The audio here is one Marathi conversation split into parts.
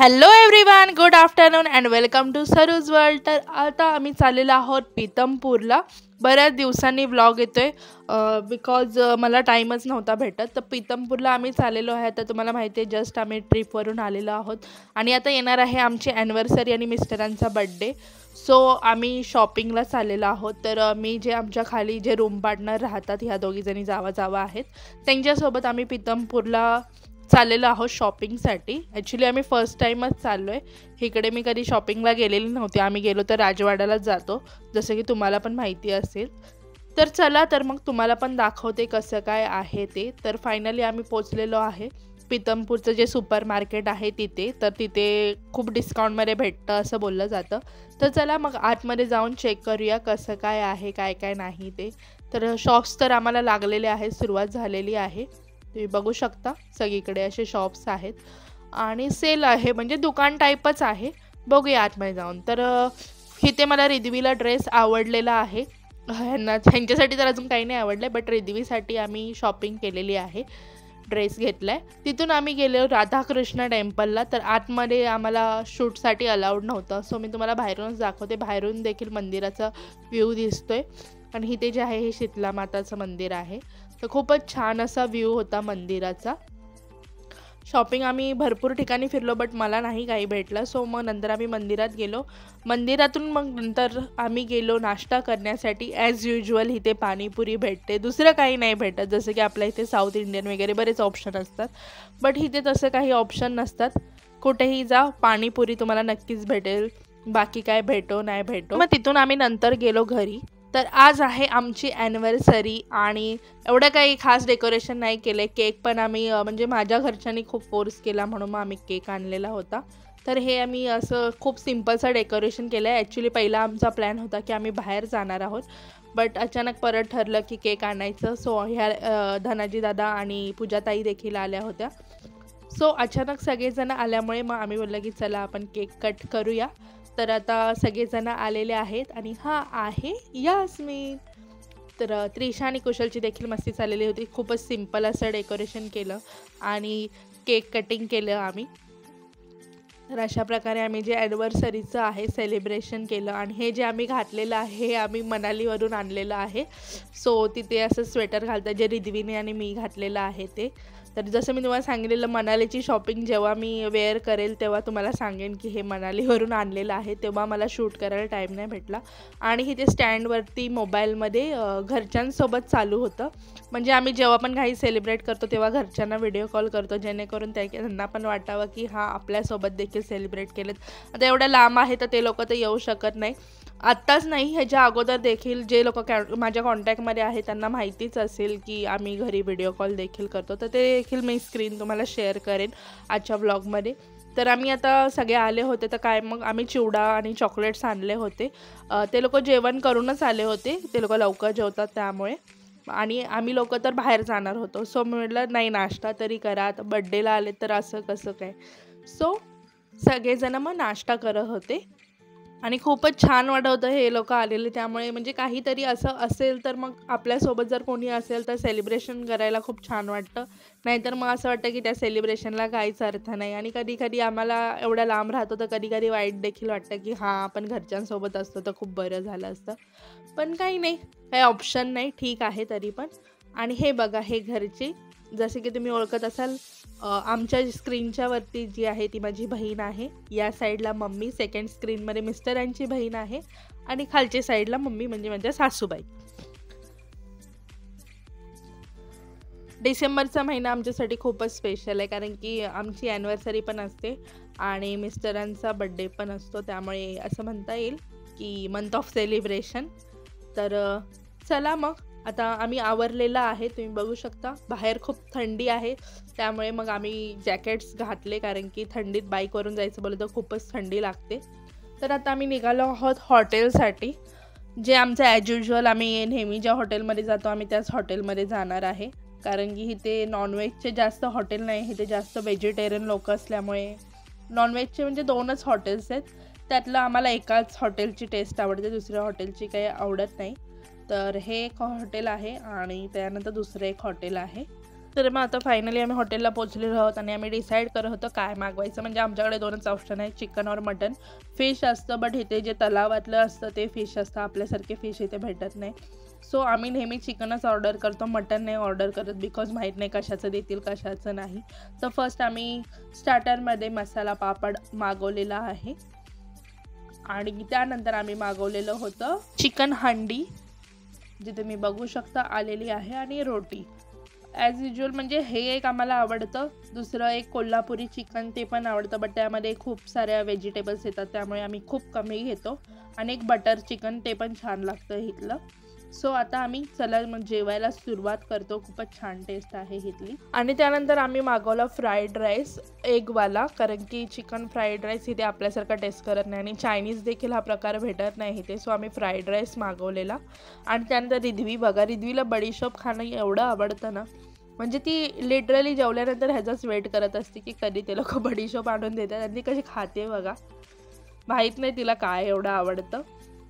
Hello everyone, good afternoon and welcome to Saruj world. तर आता आम्ही चाललेलो आहोत पीतमपूरला. बऱ्याच दिवसांनी व्लॉग येतोय बिकॉज मला टाईमच नव्हता भेटत. तर पीतमपूरला आम्ही चाललेलो आहे. तर तुम्हाला माहिती आहे जस्ट आम्ही ट्रिपवरून आलेलो आहोत आणि आता येणार आहे आमची ॲनिव्हर्सरी आणि मिस्टरांचा बड्डे. सो आम्ही शॉपिंगला चाललेलो आहोत. तर मी जे आमच्या खाली जे रूम पार्टनर राहतात ह्या दोघीजणी जावा आहेत त्यांच्यासोबत आम्ही पीतमपूरला चाललेलो आहोत शॉपिंगसाठी. ॲक्च्युली आम्ही फर्स्ट टाईमच चाललो आहे. इकडे मी कधी शॉपिंगला गेलेली नव्हती. आम्ही गेलो तर राजवाड्यालाच जातो, जसं की तुम्हाला पण माहिती असेल. तर चला, तर मग तुम्हाला पण दाखवते कसं काय आहे ते. तर फायनली आम्ही पोचलेलो आहे पीतमपूरचं जे सुपर मार्केट आहे तिथे. तर तिथे खूप डिस्काउंटमध्ये भेटतं असं बोललं जातं. तर चला मग आतमध्ये जाऊन चेक करूया कसं काय आहे, काय काय नाही ते. तर शॉप्स तर आम्हाला लागलेले आहेत, सुरुवात झालेली आहे. तुम्ही बघू शकता सगळीकडे असे शॉप्स आहेत आणि सेल आहे, म्हणजे दुकान टाईपच आहे. बघूया आतमध्ये जाऊन. तर इथे मला रिद्वीला ड्रेस आवडलेला आहे. ह्यांच्यासाठी तर अजून काही नाही आवडलं, बट रिद्वीसाठी आम्ही शॉपिंग केलेली आहे, ड्रेस घेतला आहे. तिथून आम्ही गेलो राधाकृष्ण टेम्पलला. तर आतमध्ये आम्हाला शूटसाठी अलाउड नव्हतं, सो मी तुम्हाला बाहेरूनच दाखवते. बाहेरून देखील मंदिराचा व्ह्यू दिसतोय आणि इथे जे आहे हे शीतला माताचं मंदिर आहे. तर खूपच छान असा व्ह्यू होता मंदिराचा. शॉपिंग आम्ही भरपूर ठिकाणी फिरलो, बट मला नाही काही भेटलं. सो मग नंतर आम्ही मंदिरात गेलो. मंदिरातून मग नंतर आम्ही गेलो नाश्ता करण्यासाठी. ॲज युज्युअल इथे पाणीपुरी भेटते, दुसरं काही नाही भेटत. जसं की आपल्या इथे साऊथ इंडियन वगैरे बरेच ऑप्शन असतात, बट इथे तसं काही ऑप्शन नसतात. कुठेही जा पाणीपुरी तुम्हाला नक्कीच भेटेल, बाकी काय भेटो नाही भेटो. मग तिथून आम्ही नंतर गेलो घरी. तर आज आहे आमची ॲनिव्हर्सरी आणि एवढं काही खास डेकोरेशन नाही केलं आहे. केक पण आम्ही म्हणजे माझ्या घरच्यांनी खूप फोर्स केला म्हणून मग आम्ही केक आणलेला होता. तर हे आम्ही असं खूप सिम्पलचं डेकोरेशन केलं आहे. ॲक्च्युली पहिला आमचा प्लॅन होता की आम्ही बाहेर जाणार आहोत, बट अचानक परत ठरलं की केक आणायचं. सो ह्या धनाजी दादा आणि पूजाताई देखील आल्या होत्या. सो अचानक सगळेजण आल्यामुळे मग आम्ही बोललं की चला आपण केक कट करूया. तर आता सगळेजण आलेले आहेत आणि हा आहे यास्मिन. तर त्रिशा आणि कुशलची देखील मस्ती चाललेली होती. खूपच सिम्पल असं डेकोरेशन केलं आणि केक कटिंग केलं आम्ही. तर अशा प्रकारे आम्ही जे ॲनिव्हर्सरीचं आहे सेलिब्रेशन केलं. आणि हे जे आम्ही घातलेलं आहे हे आम्ही मनालीवरून आणलेलं आहे. सो तिथे असं स्वेटर घालतात जे रिद्वीने आणि मी घातलेलं आहे ते. तर जसं मी तुम्हाला सांगितलेलं मनालीची शॉपिंग जेव्हा मी वेअर करेल तेव्हा तुम्हाला सांगेन की हे मनालीवरून आणलेलं आहे. तेव्हा मला शूट करायला टाईम नाही भेटला. आणि इथे स्टँडवरती मोबाईलमध्ये घरच्यांसोबत चालू होतं. म्हणजे आम्ही जेव्हा पण काही सेलिब्रेट करतो तेव्हा घरच्यांना व्हिडिओ कॉल करतो, जेणेकरून त्यांना पण वाटावं की हां आपल्यासोबत देखील सेलिब्रेट केलेत. आता एवढं लांब आहे तर ते लोक तर येऊ शकत नाही. आत्ताच नाही, ह्याच्या अगोदर देखील जे लोक माझ्या कॉन्टॅक्टमध्ये आहे त्यांना माहितीच असेल की आम्ही घरी व्हिडिओ कॉल देखील करतो. तर ते देखील मी स्क्रीन तुम्हाला शेअर करेन आजच्या व्लॉगमध्ये. तर आम्ही आता सगळे आले होते तर काय मग आम्ही चिवडा आणि चॉकलेट्स आणले होते. ते लोक जेवण करूनच आले होते, ते लोक लवकर जेवतात त्यामुळे. आणि आम्ही लोक तर बाहेर जाणार होतो. सो मी म्हटलं नाही नाश्ता तरी करा, आता बड्डेला आले तर असं कसं काय. सो सगळेजण मग नाश्ता करत होते आणि खूपच छान वाटत होतं हे लोक आलेले त्यामुळे. म्हणजे काहीतरी असं असेल तर मग आपल्यासोबत जर कोणी असेल तर सेलिब्रेशन करायला खूप छान वाटतं. नाहीतर मग असं वाटतं की त्या सेलिब्रेशनला काहीच अर्थ नाही. आणि कधी कधी आम्हाला एवढ्या लांब राहतो तर कधी कधी वाईट देखील वाटतं की हां आपण घरच्यांसोबत असतो तर खूप बरं झालं असतं, पण काही नाही, काही ऑप्शन नाही, ठीक आहे तरी पण. आणि हे बघा हे घरचे, जसे की तुम्ही ओळखत असाल आमच्या स्क्रीनच्या वरती जी आहे ती माझी बहीण आहे. या साईडला मम्मी, सेकंड स्क्रीनमध्ये मिस्टरांची बहीण आहे आणि खालच्या साईडला मम्मी म्हणजे माझ्या सासूबाई. डिसेंबरचा महिना आमच्यासाठी खूपच स्पेशल आहे, कारण की आमची ॲनिव्हर्सरी पण असते आणि मिस्टरांचा बड्डे पण असतो. त्यामुळे असं म्हणता येईल की मंथ ऑफ सेलिब्रेशन. तर चला मग आता आम्ही आवरलेलं आहे, तुम्ही बघू शकता. बाहेर खूप थंडी आहे त्यामुळे मग आम्ही जॅकेट्स घातले, कारण की थंडीत बाईकवरून जायचं बोललं तर खूपच थंडी लागते. तर आता आम्ही निघालो आहोत हॉटेलसाठी. जे आमचं ॲज युज्युअल आम्ही नेहमी ज्या हॉटेलमध्ये जातो आम्ही त्याच हॉटेलमध्ये जाणार आहे, कारण की इथे नॉनव्हेजचे जास्त हॉटेल नाही, इथे जास्त व्हेजिटेरियन लोक असल्यामुळे. नॉनव्हेजचे म्हणजे 2च हॉटेल्स आहेत, त्यातलं आम्हाला एकाच हॉटेलची टेस्ट आवडते, दुसऱ्या हॉटेलची काही आवडत नाही. तर हे एक हॉटेल आहे आणि त्यानंतर दुसरं एक हॉटेल आहे. तर मग आता फायनली आम्ही हॉटेलला पोहोचलेलो आहोत आणि आम्ही डिसाईड करत होतो काय मागवायचं. म्हणजे आमच्याकडे 2च ऑप्शन आहे, चिकन और मटन. फिश असतं, बट इथे जे तलावातलं असतं ते फिश असतं, आपल्यासारखे फिश इथे भेटत नाही. सो आम्ही नेहमी चिकनच ऑर्डर करतो, मटन नाही ऑर्डर करत, बिकॉज माहीत नाही कशाचं देतील कशाचं नाही. तर फर्स्ट आम्ही स्टार्टरमध्ये मसाला पापड मागवलेला आहे आणि त्यानंतर आम्ही मागवलेलं होतं चिकन हंडी, जे तुम्ही बघू शकता आलेली आहे, आणि रोटी. ॲज युज्युअल म्हणजे हे एक आम्हाला आवडतं, दुसरं एक कोल्हापुरी चिकन ते पण आवडतं, बट त्यामध्ये खूप साऱ्या व्हेजिटेबल्स येतात त्यामुळे आम्ही खूप कमी घेतो. आणि एक बटर चिकन ते पण छान लागतं इथलं. सो आता आम्ही चला मग जेवायला सुरुवात करतो. खूपच छान टेस्ट आहे इथली. आणि त्यानंतर आम्ही मागवला फ्राईड राईस एगवाला, कारण की चिकन फ्राईड राईस इथे आपल्यासारखा टेस्ट करत नाही आणि चायनीज देखील हा प्रकार भेटत नाही इथे. सो आम्ही फ्राईड राईस मागवलेला. आणि त्यानंतर रिद्वी बघा, रिद्वीला बडीशोप खाणं एवढं आवडतं ना, म्हणजे ती लिटरली जेवल्यानंतर ह्याचाच वेट करत असते की कधी ते लोक बडीशोप आणून देतात, आणि ती कशी खाते बघा. माहीत नाही तिला काय एवढं आवडतं.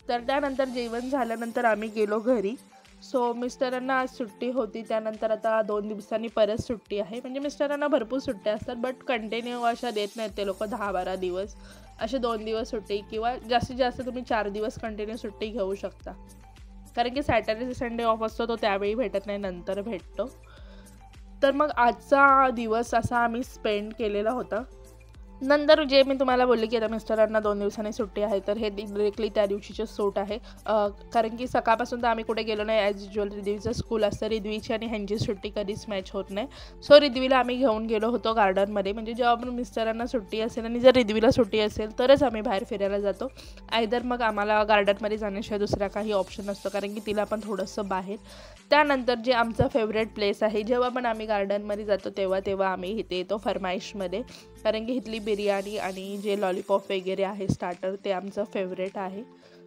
तर त्यानंतर जेवण झाल्यानंतर आम्ही गेलो घरी. सो मिस्टरांना आज सुट्टी होती, त्यानंतर आता 2 दिवसांनी परत सुट्टी आहे. म्हणजे मिस्टरांना भरपूर सुट्ट्या असतात, बट कंटिन्यू अशा देत नाहीत ते लोक 10-12 दिवस. असे 2 दिवस सुट्टी, किंवा जास्तीत जास्त तुम्ही 4 दिवस कंटिन्यू सुट्टी घेऊ शकता. कारण की सॅटर्डे संडे ऑफ असतो, तो त्यावेळी भेटत नाही, नंतर भेटतो. तर मग आजचा दिवस असा आम्ही स्पेंड केलेला होता. नंतर जे मी तुम्हाला बोलले की आता मिस्टरांना 2 दिवसांनी सुट्टी आहे, तर हे डिरेक्टली त्या दिवशीचे सूट आहे. कारण की सकाळपासून तर आम्ही कुठे गेलो नाही. ॲज युज्युअल रिद्वीचं स्कूल असतं, रिद्वीची आणि ह्यांची सुट्टी कधीच मॅच होत नाही. सो रिद्वीला आम्ही घेऊन गेलो होतो गार्डनमध्ये. म्हणजे जेव्हा पण मिस्टरांना सुट्टी असेल आणि जर रिद्वीला सुट्टी असेल तरच आम्ही बाहेर फिरायला जातो. आयदर मग आम्हाला गार्डनमध्ये जाण्याशिवाय दुसरा काही ऑप्शन नसतो, कारण की तिला पण थोडंसं बाहेर. त्यानंतर जे आमचं फेवरेट प्लेस आहे, जेव्हा पण आम्ही गार्डनमध्ये जातो तेव्हा आम्ही इथे येतो फरमाईशमध्ये, कारण की इथली बिर्याणी आणि जे लॉलीपॉप वगैरे आहे स्टार्टर ते आमचं फेवरेट आहे.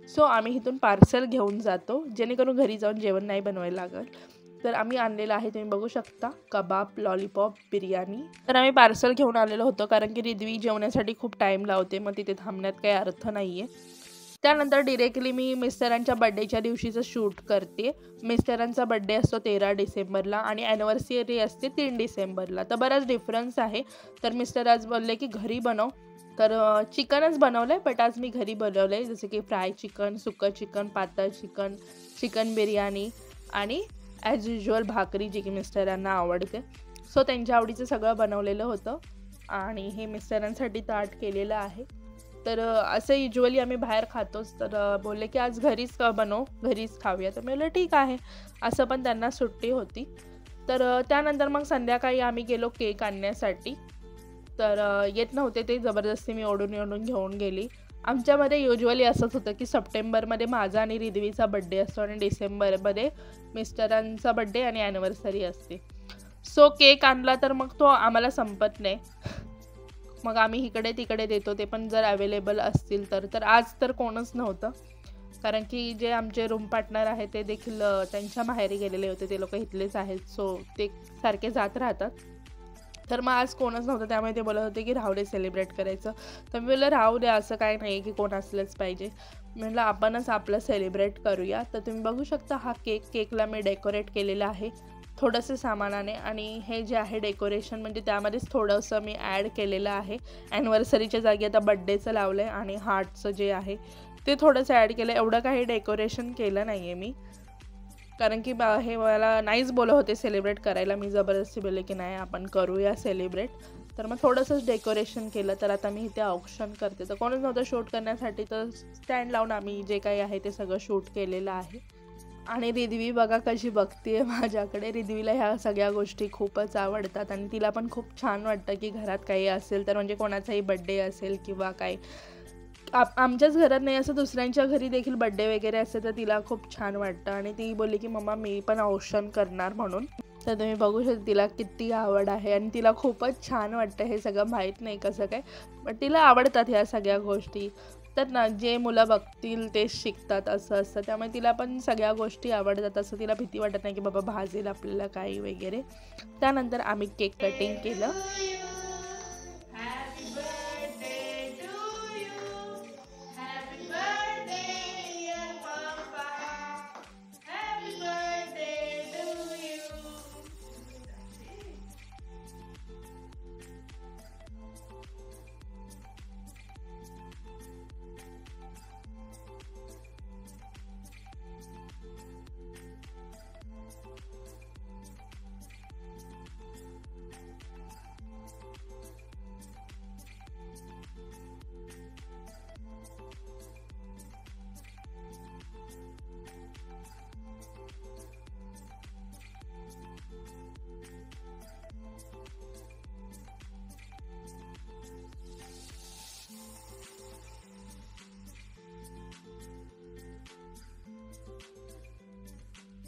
सो आम्ही इथून पार्सल घेऊन जातो, जेणेकरून घरी जाऊन जेवण नाही बनवायला लागत. तर आम्ही आणलेलं आहे, तुम्ही बघू शकता, कबाब, लॉलीपॉप, बिर्याणी. तर आम्ही पार्सल घेऊन आलेलो होतो, कारण की रिद्वी जेवण्यासाठी खूप टाईम लावते, मग तिथे थांबण्यात काही अर्थ नाही आहे. त्यानंतर डिरेक्टली मी मिस्टरांच्या बड्डेच्या दिवशीचं शूट करते. मिस्टरांचा बड्डे असतो 13 डिसेंबरला आणि ॲनिव्हर्सरी असते 3 डिसेंबरला. तर बराच डिफरन्स आहे. तर मिस्टर आज बोलले की घरी बनव. तर चिकनच बनवलं आहे, बट आज मी घरी बनवलं आहे. जसं की फ्राय चिकन, सुकं चिकन, पातळ चिकन, चिकन बिर्याणी आणि ॲज युज्युअल भाकरी, जी की मिस्टरांना आवडते. सो त्यांच्या आवडीचं सगळं बनवलेलं होतं आणि हे मिस्टरांसाठी ताट केलेलं आहे. तर असं युज्युअली आम्ही बाहेर खातोच. तर बोलले की आज घरीच बनव, घरीच खाऊया. तर मी बोललं ठीक आहे. असं पण त्यांना सुट्टी होती. तर त्यानंतर मग संध्याकाळी आम्ही गेलो केक आणण्यासाठी. तर येत नव्हते ते, जबरदस्ती मी ओढून घेऊन गेली. आमच्यामध्ये युज्युअली असंच होतं की सप्टेंबरमध्ये माझा आणि रिद्वीचा बड्डे असतो आणि डिसेंबरमध्ये मिस्टरांचा बड्डे आणि ॲनिव्हर्सरी असते. सो केक आणला तर मग तो आम्हाला संपत नाही. मग आम्ही इकडे तिकडे देतो, ते पण जर अवेलेबल असतील तर. तर आज तर कोणच नव्हतं, कारण की जे आमचे रूम पार्टनर आहेत ते देखील त्यांच्या माहेरी गेलेले होते. ते लोक इथलेच आहेत, सो ते सारखे जात राहतात. तर मग आज कोणच नव्हतं, त्यामुळे ते बोलत होते की राहू दे सेलिब्रेट करायचं. तर मी बोललं राहू दे, असं काय नाही की कोण असलंच पाहिजे. म्हटलं आपणच आपलं सेलिब्रेट करूया. तर तुम्ही बघू शकता हा केकला मी डेकोरेट केलेला आहे थोडंसं सामानाने. आणि हे जे आहे डेकोरेशन, म्हणजे त्यामध्येच थोडंसं मी ॲड केलेलं आहे. ॲनिव्हर्सरीच्या जागी आता बड्डेचं लावलं आहे आणि हार्टचं जे आहे ते थोडंसं ॲड केलं. एवढं काही डेकोरेशन केलं नाही आहे मी, कारण की हे मला नाहीच बोलत होते सेलिब्रेट करायला. मी जबरदस्ती बोलले की नाही आपण करूया सेलिब्रेट. तर मग थोडंसंच डेकोरेशन केलं. तर आता मी इथे ऑप्शन करते, तर कोणच नव्हतं शूट करण्यासाठी, तर स्टँड लावून आम्ही जे काही आहे ते सगळं शूट केलेलं आहे. आणि रिद्वी बघा कशी बघते आहे माझ्याकडे. रिद्वीला ह्या सगळ्या गोष्टी खूपच आवडतात आणि तिला पण खूप छान वाटतं की घरात काही असेल तर, म्हणजे कोणाचाही बड्डे असेल किंवा काही, आमच्याच घरात नाही असं दुसऱ्यांच्या घरी देखील बड्डे वगैरे असेल तर तिला खूप छान वाटतं. आणि ती बोलली की मम्मा मी पण औषण करणार म्हणून. तर तुम्ही बघू शकता तिला किती आवड आहे आणि तिला खूपच छान वाटतं हे सगळं. माहीत नाही कसं काय, पण तिला आवडतात ह्या सगळ्या गोष्टी. तर ना, जे मुलं बघतील ते शिकतात असं असतं, त्यामुळे तिला पण सगळ्या गोष्टी आवडतात. असं तिला भीती वाटत नाही की बाबा भाजेल आपल्याला काही वगैरे. त्यानंतर आम्ही केक कटिंग केलं.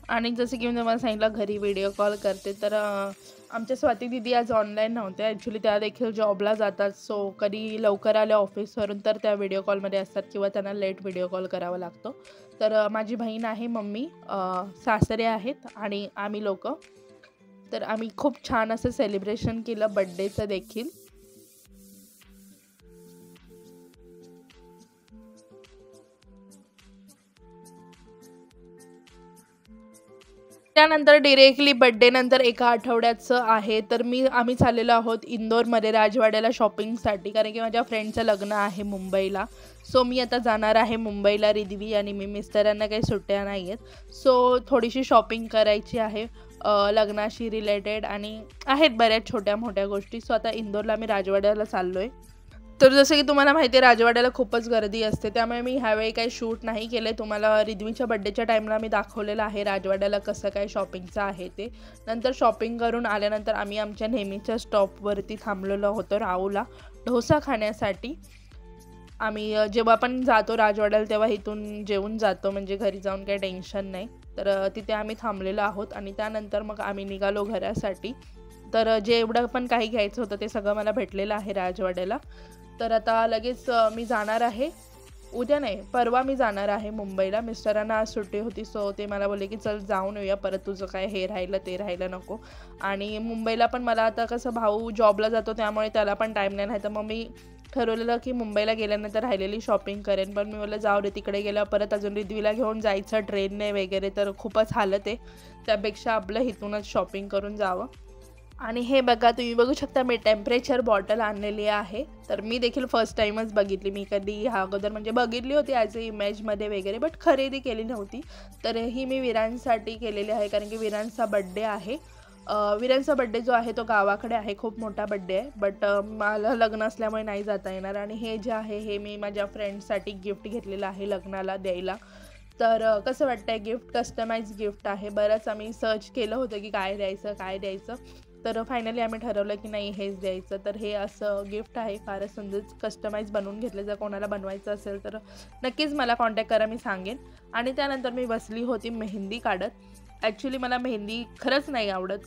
आणि जसं की मी तुम्हाला सांगितलं घरी व्हिडिओ कॉल करते, तर आमच्या स्वाती दीदी आज ऑनलाईन नव्हत्या. ॲक्च्युली त्या देखील जॉबला जातात. सो कधी लवकर आल्या ऑफिसवरून तर त्या व्हिडिओ कॉलमध्ये असतात किंवा त्यांना लेट व्हिडिओ कॉल करावा लागतो. तर माझी बहीण आहे, मम्मी, सासरे आहेत आणि आम्ही लोकं. तर आम्ही खूप छान असं सेलिब्रेशन केलं बड्डेचं देखील. त्यानंतर डिरेक्टली बड्डेनंतर एका आठवड्याचं आहे, तर आम्ही चाललेलो आहोत इंदोरमध्ये राजवाड्याला शॉपिंगसाठी, कारण की माझ्या फ्रेंडचं लग्न आहे मुंबईला. सो मी आता जाणार आहे मुंबईला. रिद्वी आणि मिस्टरांना काही सुट्ट्या नाही आहेत. सो थोडीशी शॉपिंग करायची आहे लग्नाशी रिलेटेड, आणि आहेत बऱ्याच छोट्या मोठ्या गोष्टी. सो आता इंदोरला आम्ही राजवाड्याला चाललो आहे. तर जसं की तुम्हाला माहिती आहे राजवाड्याला खूपच गर्दी असते, त्यामुळे मी ह्यावेळी काही शूट नाही केले. तुम्हाला रिद्वीच्या बड्डेच्या टाईमला मी दाखवलेलं आहे राजवाड्याला कसं काय शॉपिंगचं आहे ते. नंतर शॉपिंग करून आल्यानंतर आम्ही आमच्या नेहमीच्या स्टॉपवरती थांबलेलो होतो राऊला डोसा खाण्यासाठी. आम्ही जेव्हा पण जातो राजवाड्याला तेव्हा इथून जेवून जातो, म्हणजे घरी जाऊन काही टेन्शन नाही. तर तिथे आम्ही थांबलेलो आहोत आणि त्यानंतर मग आम्ही निघालो घरासाठी. तर जेवढं पण काही घ्यायचं होतं ते सगळं मला भेटलेलं आहे राजवाड्याला. तर आता लगेच मी जाणार आहे. उद्या नाही, परवा मी जाणार आहे मुंबईला. मिस्टरांना आज सुट्टी होती, सो ते मला बोलले की चल जाऊन येऊया, परत तुझं काय हे राहिलं ते राहिलं नको. आणि मुंबईला पण मला आता कसं भाऊ जॉबला जातो त्यामुळे त्याला पण टाईम नाही, तर मग मी ठरवलेलं की मुंबईला गेल्यानंतर राहिलेली शॉपिंग करेन. पण मी बोललं जाऊ दे, तिकडे गेल्यावर परत अजून रिद्वीला घेऊन जायचं ट्रेनने वगैरे, तर खूपच हालत आहे. त्यापेक्षा आपलं इथूनच शॉपिंग करून जावं. आणि हे बघा, तुम्ही बघू शकता मी टेम्परेचर बॉटल आणलेली आहे. तर मी देखील फर्स्ट टाईमच बघितली. मी कधी ह्या अगोदर म्हणजे बघितली होती ॲज अ इमेजमध्ये वगैरे, बट खरेदी केली नव्हती. तर ही मी विरांसाठी केलेली आहे, कारण की विरांचा बड्डे आहे. विरांचा बड्डे जो आहे तो गावाकडे आहे, खूप मोठा बड्डे आहे. बट मला लग्न असल्यामुळे नाही जाता येणार. आणि हे जे आहे हे मी माझ्या फ्रेंडसाठी गिफ्ट घेतलेलं आहे लग्नाला द्यायला. तर कसं वाटतंय गिफ्ट? कस्टमाइज गिफ्ट आहे. बरंच आम्ही सर्च केलं होतं की काय द्यायचं. तर फायनली आम्ही ठरवलं की नाही हेच द्यायचं. तर हे असं गिफ्ट आहे, फारच सुंदर कस्टमाइज बनवून घेतलं. जर कोणाला बनवायचं असेल तर नक्कीच मला कॉन्टॅक्ट करा, मी सांगेन. आणि त्यानंतर मी बसली होती मेहंदी काढत. ॲक्च्युली मला मेहंदी खरंच नाही आवडत,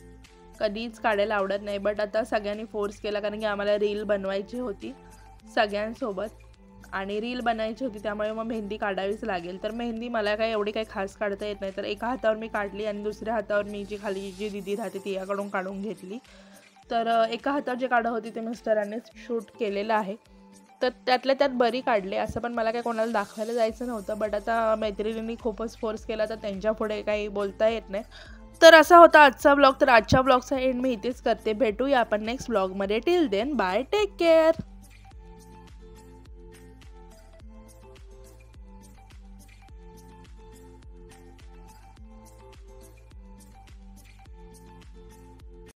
कधीच काढायला आवडत नाही. बट आता सगळ्यांनी फोर्स केला, कारण की आम्हाला रील बनवायची होती सगळ्यांसोबत आणि रील बनायची होती, त्यामुळे मग मेहंदी काढावीच लागेल. तर मेहंदी मला एवढी काही खास काढता येत नाही, तर एका हातावर मी काढली आणि दुसऱ्या हातावर मी जी खाली जी दीदी राहते तिच्याकडून काढून घेतली. तर एका हातावर जे काढत होती ते मिस्टरांनीच शूट केलेलं आहे. तर त्यातल्या त्यात बरी काढले. असं पण मला काही कोणाला दाखवायला जायचं नव्हतं, बट आता मैत्रिणींनी खूपच फोर्स केला, तर त्यांच्यापुढे काही बोलता येत नाही. तर असा होता आजचा ब्लॉग. तर आजच्या ब्लॉगचा एंड मी इथेच करते. भेटूया आपण नेक्स्ट ब्लॉगमध्ये. Till then bye, take care.